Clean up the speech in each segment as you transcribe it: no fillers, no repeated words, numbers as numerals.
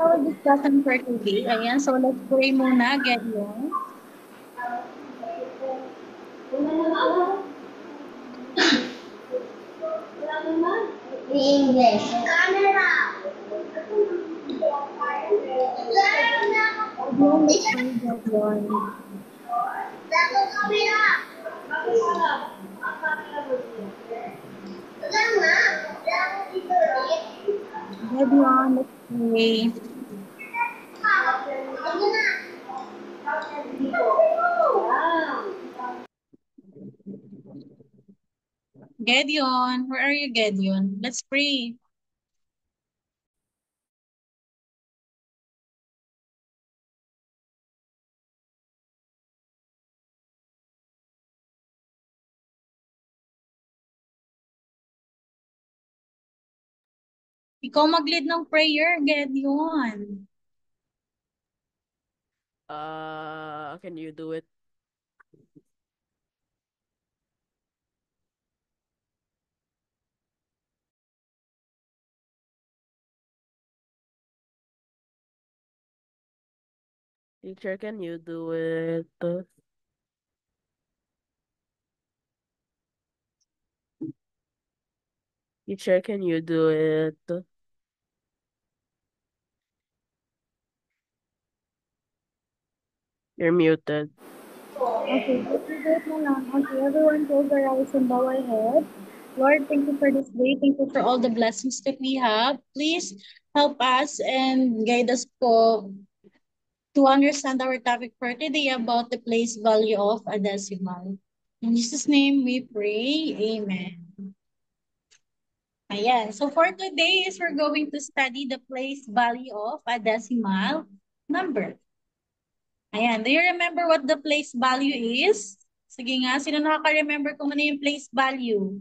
our discussion for today. Ayan, so let's pray muna, Gideon. English. Camera. Gideon, let's pray, Gideon. Gideon, let's pray. Gideon, where are you, Gideon? Let's pray. Ikaw mag-lead ng prayer, Gideon. Can you do it? Teacher, can you do it? Teacher, can you do it? You're muted. Okay, let's do it na lang. Okay, everyone close their eyes and bow our head. Lord, thank you for this day. Thank you for all the blessings that we have. Please help us and guide us to understand our topic for today about the place value of a decimal. In Jesus' name we pray. Amen. Ayan. So for today is we're going to study the place value of a decimal number. Ayan. Do you remember what the place value is? Sige nga, sino nakaka-remember kung ano yung place value?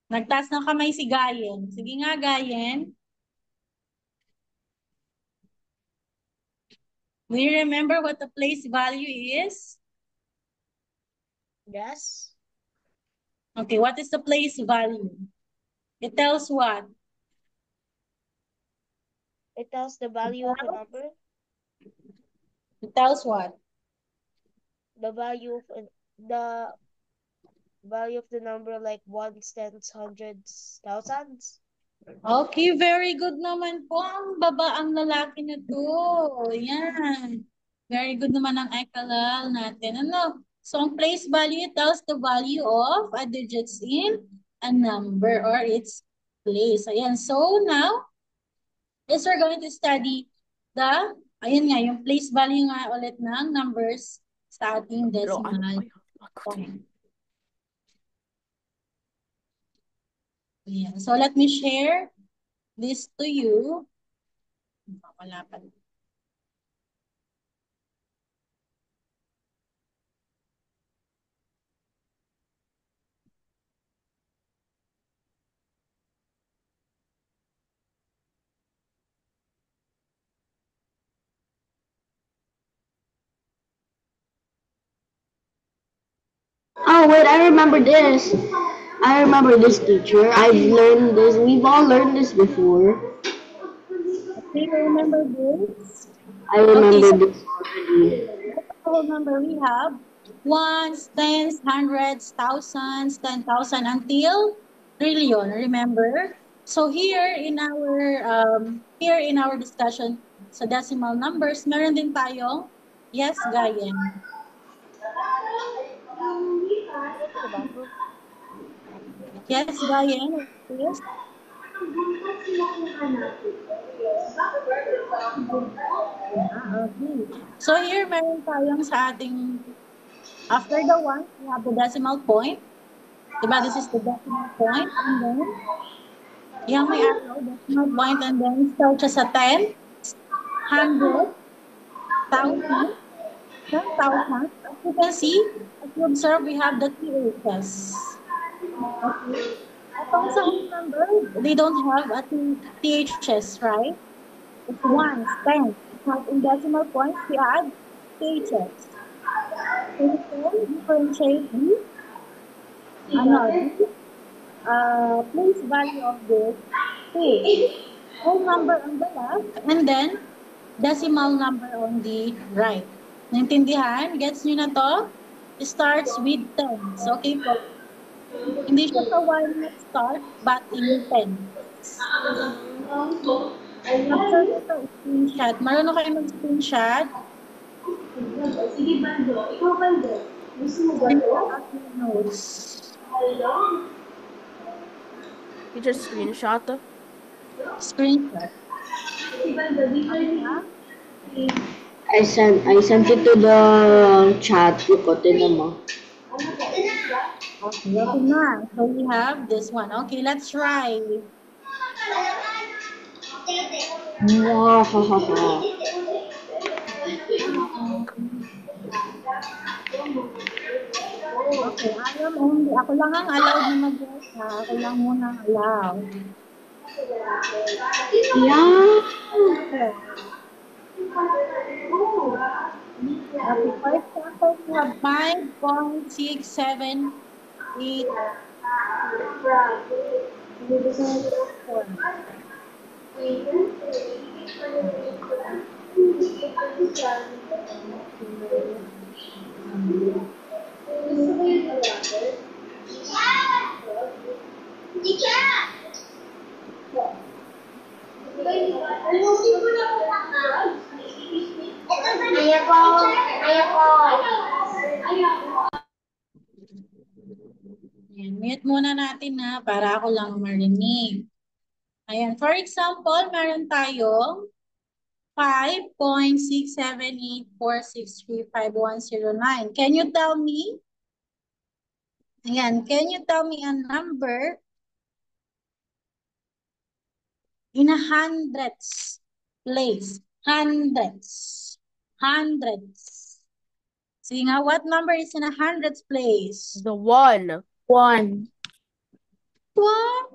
Nagtaas ng kamay si Gayen. Sige nga, Gayen. Do you remember what the place value is? Yes. Okay, what is the place value? It tells what? It tells the value of a number. It tells what? The value of the value of the number like ones, tens, hundreds, thousands. Okay, very good naman po. Ang babaang lalaki na to. Yan. Very good naman ang ekalal natin. Ano? So, ang place value tells the value of a digits in a number or its place. Ayan. So, now, is we're going to study ayun nga, yung place value nga ulit ng numbers sa ating decimal point. Ayan. So, let me share this to you. Wala pa. Oh, wait, I remember this. I remember this, teacher. I've learned this. We've all learned this before. Okay, remember this? I remember Okay, this already. remember we have ones, tens, hundreds, thousands, 10,000 until trillion. Remember? So here in our discussion sa decimal numbers, meron din tayong yes, Gayen. Yes, Gayen. Yes. Okay. So here meron tayong sa ating after the one, we have the decimal point. Diba? This is the decimal point. And then, yung may arrow, decimal point, and then start siya sa 10, 100, 1,000, 10,000. As you can see, as you observe, we have the THs. Okay. Atong sa whole number, they don't have a THs, right? It's ones, 10. But in decimal points, we add THs. So we can differentiate the place value of this two. whole number on the left, and then decimal number on the right. Naintindihan? Gets nyo na to? It starts with tens. Okay po. Hindi siya sa 1 na start, but in tens. After ito, screenshot. Marunong kayo mag-screenshot? Sige, Bando. Ikaw, Bando. Gusto mo ba ito? Notes. Teacher, screenshot. Screenshot. I sent it to the chat. Ikotin mo. Okay, okay na. So we have this one. Okay, let's try. Wow. Okay, ako lang ang allowed na mag-guess ha. Ako lang muna ang allowed. Yeah. Okay. Okay, for example, we have 5.678. Ayan, mute muna natin na para ako lang marinig. Ayan, for example, meron tayong 5.678463510. Can you tell me? Ayan, can you tell me a number in a hundreds place? Hundreds. Hundreds. Sige nga, what number is in a hundreds place? The 1. 1. What?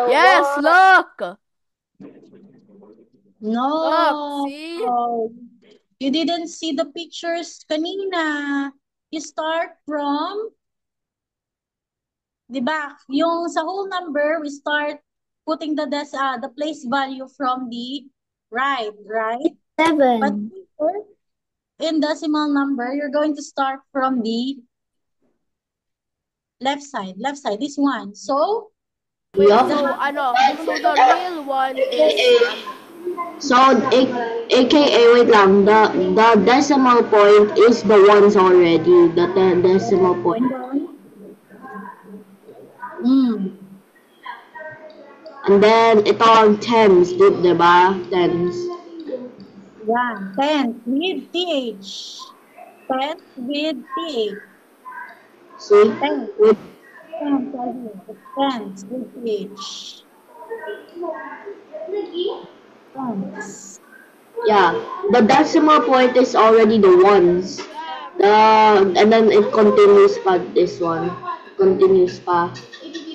Yes, look! No. Look, see? You didn't see the pictures kanina. You start from, di ba? Yung sa whole number, we start putting the place value from the right? 7. But here, in decimal number, you're going to start from the left side. Left side, this one. So, Wait, Yeah. so the real one is So, AKA, wait lang, the decimal point is the ones already. The decimal point. And then, ito ang tens, diba? Tens. yeah, 10 with TH. 10 with TH. See? 10. With 10 with TH. Tens. Yeah, the decimal point is already the ones. And then it continues pa, this one. Continues pa.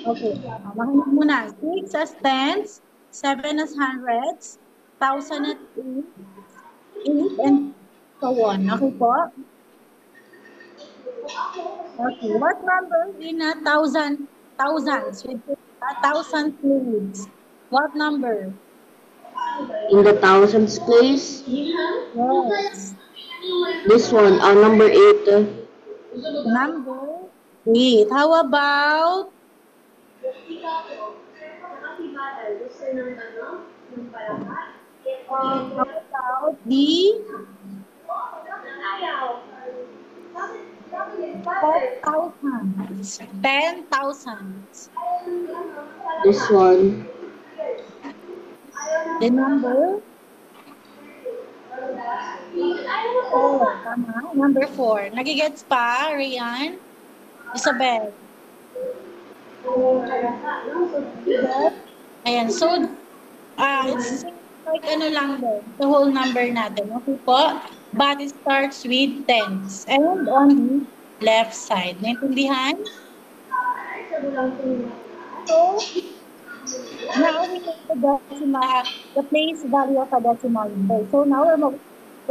Okay. Makinig muna. 6 as tens, 7 as hundreds, 1,000 at 8, and so on. Okay po? Okay. What number in a thousands with 1,000 please? What number? In the thousands place, Yes. this one, number 8. Number 8. How about the 10,000? 10,000. This one. The number 4. Tama. Number 4. Nagigets pa, Rian? Isabel? Yes? Ayan. So, it's like ano lang din. The whole number natin. Okay po? But it starts with tens. And on the left side. Naintindihan? So, now we take the place value of a decimal number. So now we're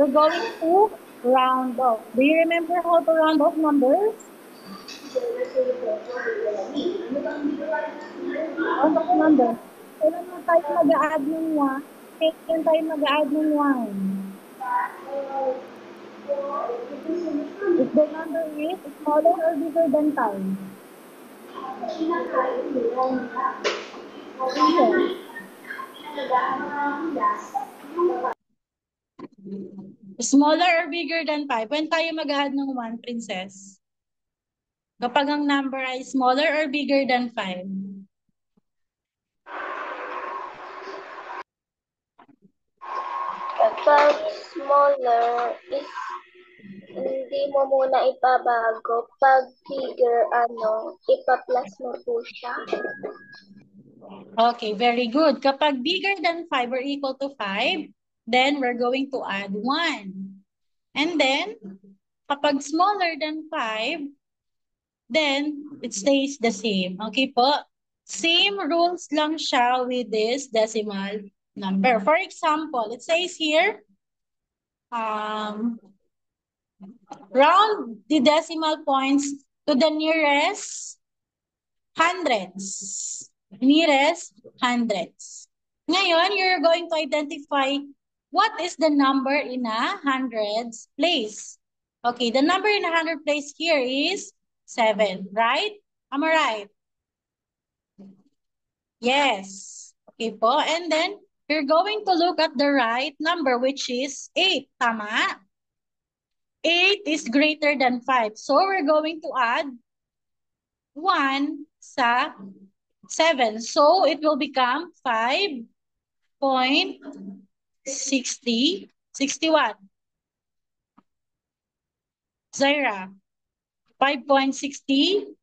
going to round off. Do you remember how to round off numbers? Round off numbers. Kailan na tayo mag-a-add ng 1? Kailan tayo mag-a-add ng 1? If the number is smaller or bigger than 5? Smaller or bigger than 5? When tayo mag-add ng 1, princess? Kapag ang number ay smaller or bigger than 5? Kapag smaller is hindi mo muna ipabago. Pag bigger, ipa-plus mo po siya. Okay, very good. Kapag bigger than 5 or equal to 5, then we're going to add 1. And then, kapag smaller than 5, then it stays the same. Okay po? Same rules lang siya with this decimal number. For example, it says here, round the decimal points to the nearest hundreds. Nearest hundreds. Ngayon, you're going to identify what is the number in a hundreds place. Okay, the number in a hundred place here is 7, right? Am I right? Yes. Okay po. And then, you're going to look at the right number, which is 8. Tama? 8 is greater than 5. So, we're going to add 1 sa 7. So, it will become 5.60. 60 what? Zaira. 5.60.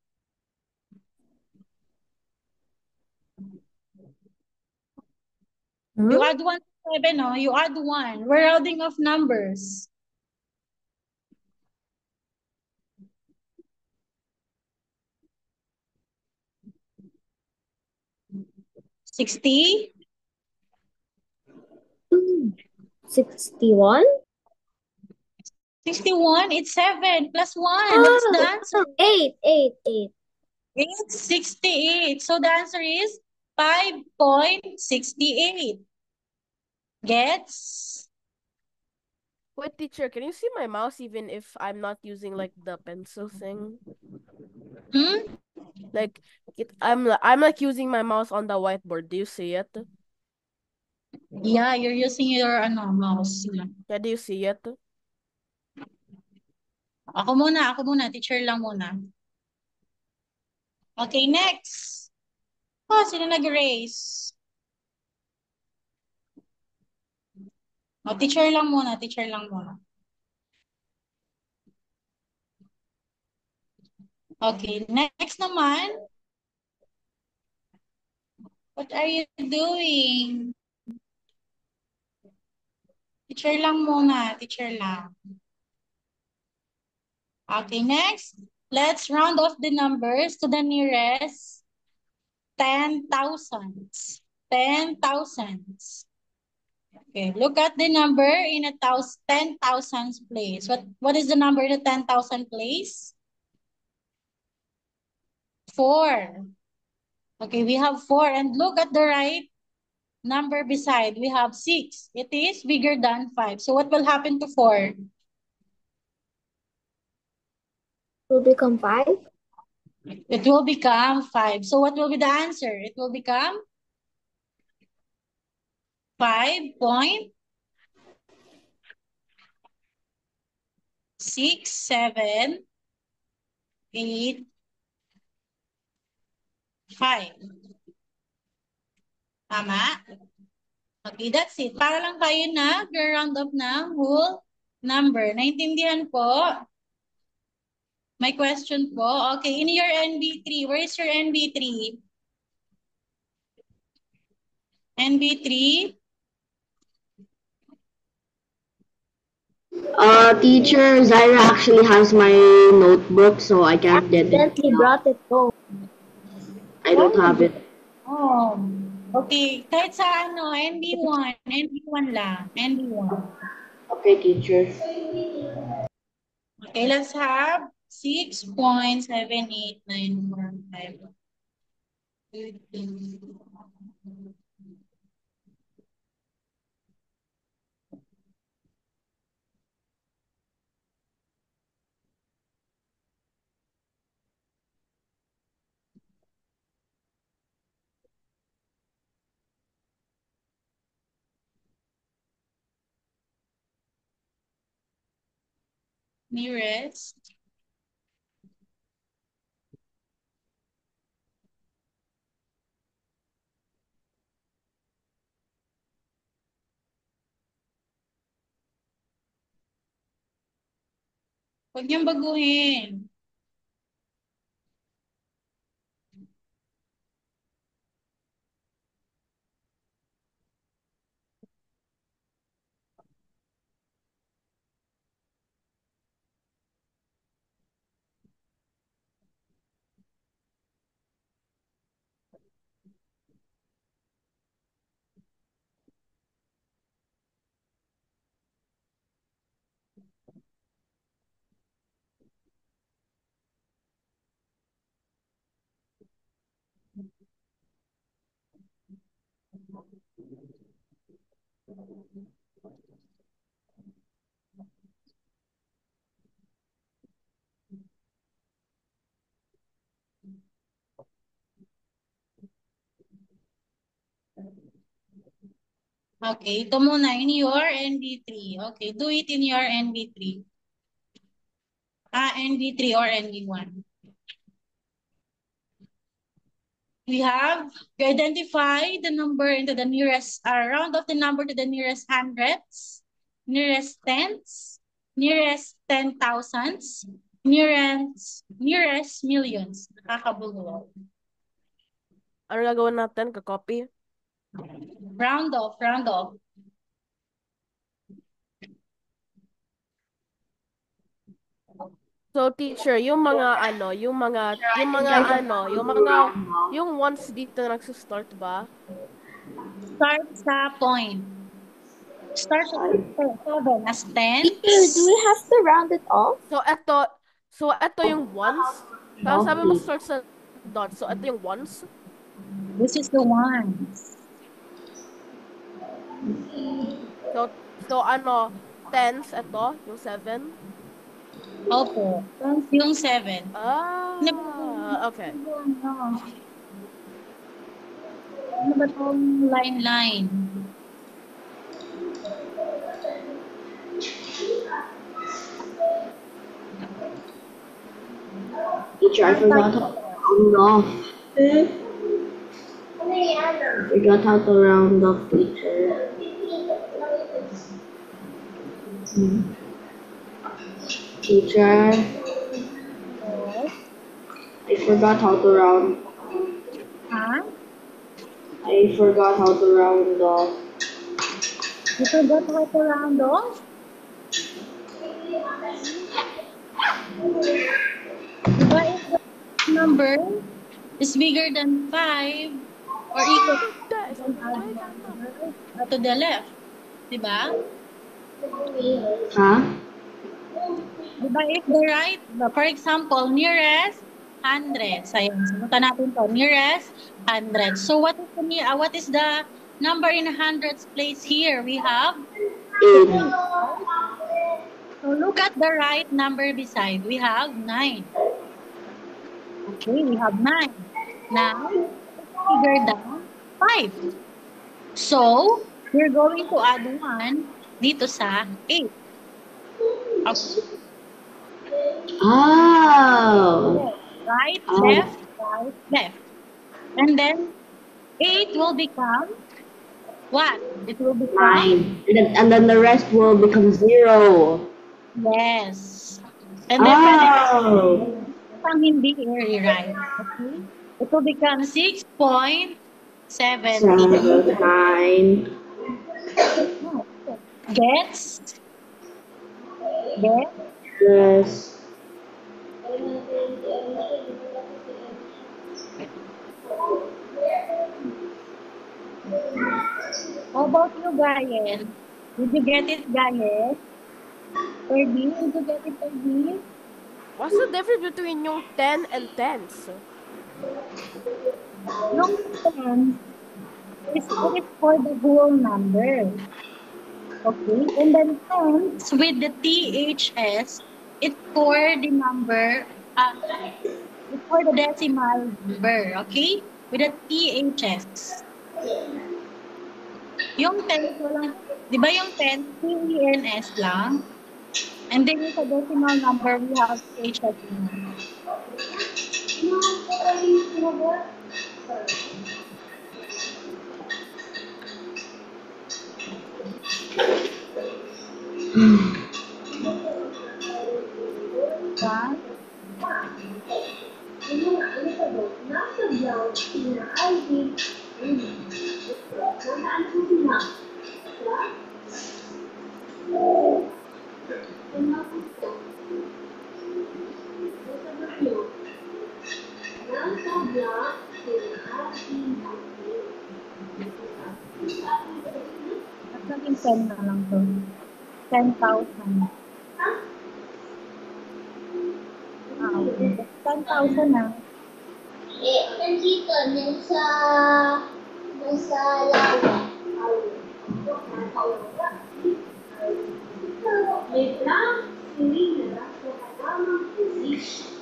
You add 1 to 7, no? You add 1. We're adding of numbers. $60. 61? 61, it's 7 plus 1. What's the answer? 8. It's 68. So the answer is 5.68. Gets? Wait, teacher, can you see my mouse even if I'm not using like the pencil thing? Like I'm like using my mouse on the whiteboard. Do you see it? Yeah, you're using your mouse. Yeah, do you see it? Ako muna. Teacher lang muna. Okay, next. Oh, sino nag-erase? Oh, teacher lang muna. Okay, next naman. What are you doing? Teacher lang muna. Teacher lang. Okay, next. Let's round off the numbers to the nearest 10,000s. 10,000s. Okay, look at the number in a 10,000s place. What is the number in a 10,000 place? 4. Okay, we have 4. And look at the right number beside. We have 6. It is bigger than 5. So what will happen to 4? Will become 5? It will become 5. So what will be the answer? It will become 5.6785. Tama? Okay, that's it. Para lang tayo round up ng whole number. Naintindihan po? May question po? Okay, in your NB3, where is your NB3? NB3? Teacher, Zaira actually has my notebook, so I can't get it. Accidentally brought it home. I don't have it. Oh, okay. Kahit sa NB1. NB1 lang. NB1. Okay, teacher. Okay, let's have 6.78945. Nearest. Huwag niyong baguhin. Okay, ito muna in your NV3. Okay, do it in your NV3. NV3 or NV1. We have to identify the number into the nearest, round of the number to the nearest hundreds, nearest tens, nearest 10,000s, nearest millions. Nakakabulol. Ano gagawin natin? Ka-copy? Round off, round off. So, teacher, yung ones dito nagsistart ba? Start sa point. Start sa 7 as 10. Teacher, do we have to round it off? So, ito yung ones. Tapos sabi mo start sa dot. So, ito yung ones. This is the ones. So, tens, ito, yung 7. Opo. Yung 7. Okay. Ano ba itong line? Teacher, I forgot how to round off. I forgot how to round off, teacher. Teacher, I forgot how to round. Huh? I forgot how to round off. You forgot how to round off? Diba if the number is bigger than 5 or equal to the left? Diba? Huh? Diba if the right, for example, nearest 100. Ayan, simutan natin to. Nearest 100. So what is the number in hundreds place here? We have 8. So look at the right number beside. We have 9. Okay, we have 9. Now, bigger than 5. So, we're going to add 1 dito sa 8. Okay. Oh. Right, left, right, left. And then, 8 will become what? It will become 9. And then the rest will become 0. yes. And then Oh. pang hindi right. Okay? It will become 6.70. 9. Gets? Yes. How about you, Gayen? Did you get it, Gayen? Ferdy, did you get it, Ferdy? What's the difference between yung 10 and tens? Yung 10, It is for the whole number. Okay, and then tens with the THS, it's for the number, it's for the decimal number, okay? With the THS. Yung tens, walang, di ba yung tens, TENS lang? And then yung sa decimal number, we have THS na. Diba? At naging 10 na lang to. 10,000. Okay. 10,000 na. Nandito, nasa lawa.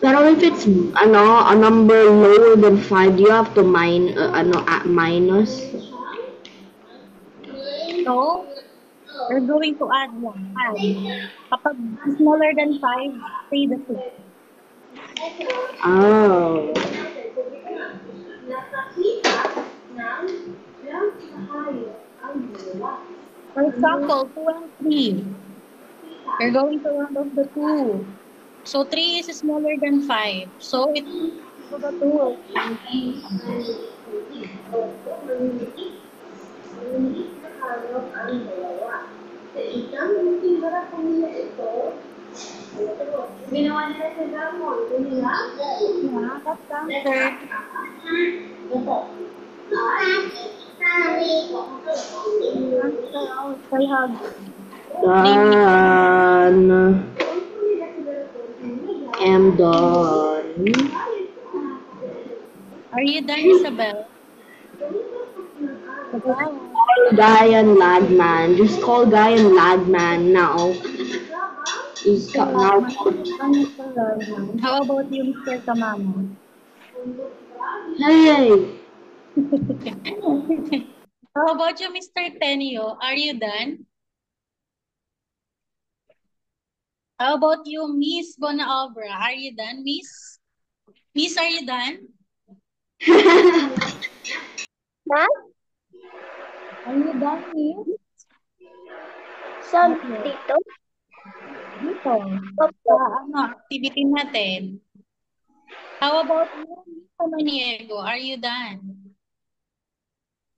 Pero if it's a number lower than 5, you have to minus. So, we're going to add 1. Add. Kapag smaller than 5, say the 6. Oh. For example, 2 and 3. We're going to round off the 2. So 3 is smaller than 5. So it's to the 2. Yeah, that's answered. I have Done. Am done. Are you done, Isabel? Guyan Lagman. Just call Guyan Lagman now. He's now. How about you, Mr. Kamama? Hey. How about you, Mr. Tenio? Are you done? How about you, Miss Bonaobra? Are you done, Miss? Miss, are you done? Huh? Are you done, Miss? Saan Okay. dito? Dito. Sa activity natin. How about you, Miss Samaniego? Are you done?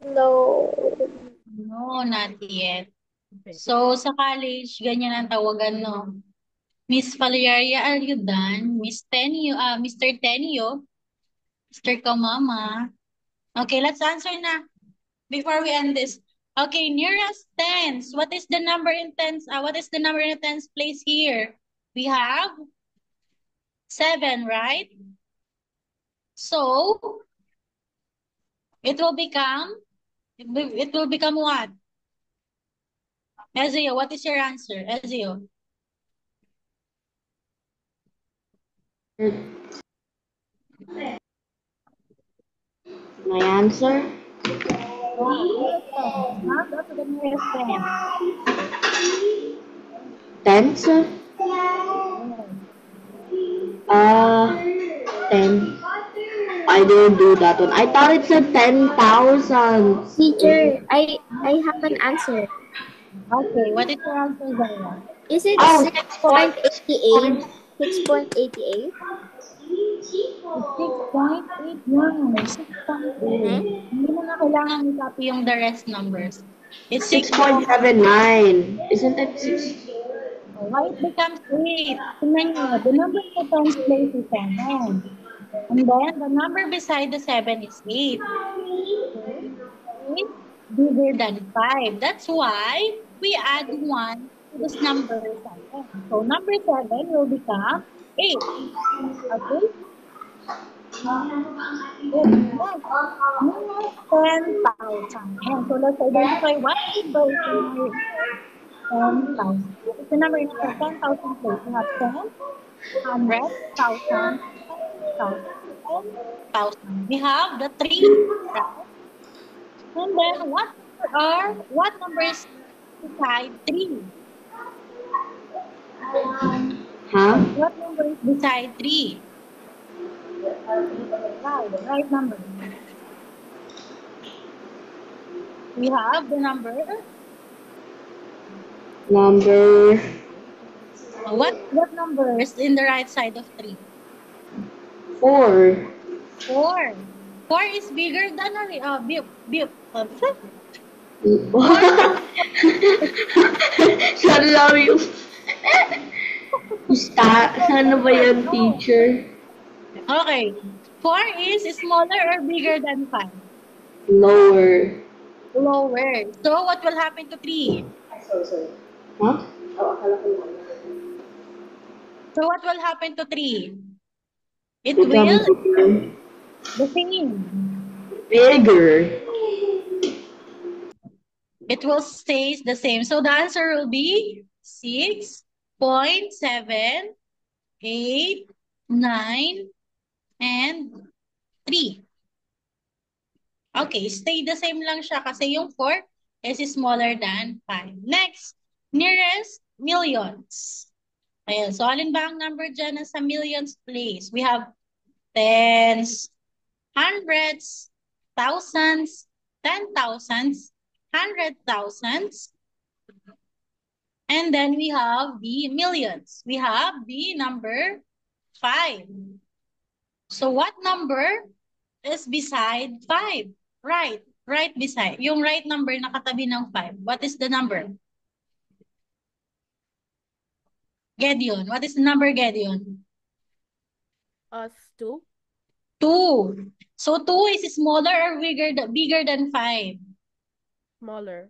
No. No, not yet. So, sa college, ganyan ang tawagan, no? Miss Valeria, are you done? Miss Tenio, Mr. Tenio, Mr. Kamama. Okay, let's answer na before we end this. Okay, nearest tens. What is the number in tens? What is the number in tens place here? We have 7, right? So, it will become what? Ezio, what is your answer? Ezio. My answer? Not go to the nearest ten. Tens? 10. I didn't do that one. I thought it said 10,000. Teacher, I have an answer. Okay, what is your answer, Zara? Is it Oh, 6.88? 6.88? 6.8 yan. 6.8. Hindi mo na kailangan i-copy yung the rest numbers. It's 6.79. Isn't it 6? Why it becomes 8? Tingnan nyo, the number in the tens place is 7. And then, the number beside the 7 is 8. Okay? 8 bigger than 5. That's why we add 1 to this number 7. So, number 7 will become 8. Okay? Good. Next, we have 10,000. Ayan, so let's identify what number is the number here. 10,000. What is the number in the 10,000 place? We have 10, 100, 1,000, 10,000, 10,000. We have the 3, right? And then what numbers beside 3? Huh? What number is beside 3? Right number. We have the number. Number What number is in the right side of 3? 4. 4. 4 is bigger than Sorry lang yung... Ano ba yan, teacher? Okay. 4 is smaller or bigger than 5? Lower. Lower. So what will happen to 3? Huh? So what will happen to 3? It Become will bigger. the same. Bigger. It will stay the same. So the answer will be 6.7, 8, 9, and 3. Okay, stay the same lang siya kasi yung 4 is smaller than 5. Next, nearest millions. Ayan, so alin ba ang number dyan na sa millions place? We have tens, hundreds, thousands, 10,000s, 100,000s, and then we have the millions. We have the number 5. So what number is beside 5? Right beside. Yung right number nakatabi ng 5. What is the number? Gedeon. What is the number, Gedeon? 2. 2. So 2 is smaller or bigger than 5? Smaller.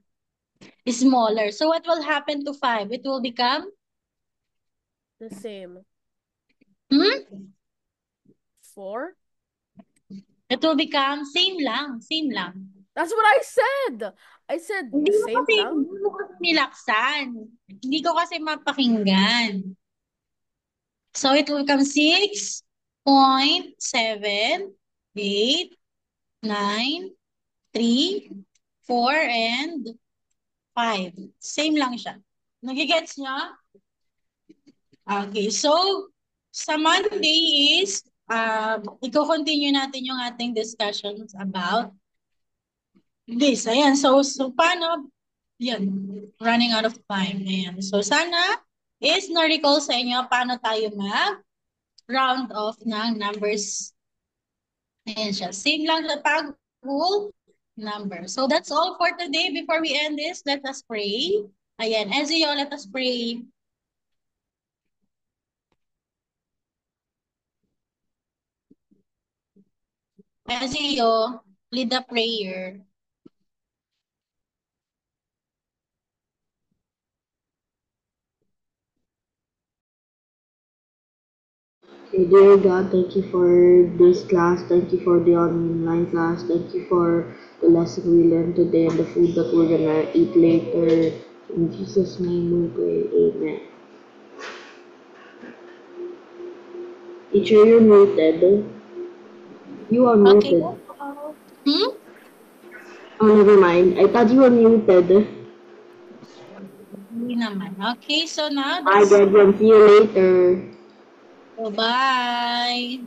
Smaller. So what will happen to 5? It will become? The same. 4. It will become same lang. Same lang. That's what I said. I said Hindi the mo same kasi, lang. hindi mo kasi nilaksan. Hindi ko kasi mapakinggan. So it will become 6.7, 8, 9, 3, 4, and 5. Same lang siya. Nagigets niya? Okay, so sa Monday is, i-continue natin yung ating discussions about this. Ayan, so paano? Yan, running out of time. Ayan, so sana is na-recall sa inyo paano tayo mag-round off ng numbers. Ayan siya, same lang sa pag-whole number. So that's all for today. Before we end this, let us pray. Ayan, Ezio, let us pray. Ezio, lead the prayer. Okay, dear God, thank you for this class. Thank you for the online class. Thank you for the lesson we learned today and the food that we're gonna eat later. In Jesus' name we pray. Amen. Teacher, you're muted. You are Okay. muted. Hmm? Oh, never mind. I thought you were muted. Hindi naman. Okay, so now Bye, that's... Gabriel. See you later. Bye.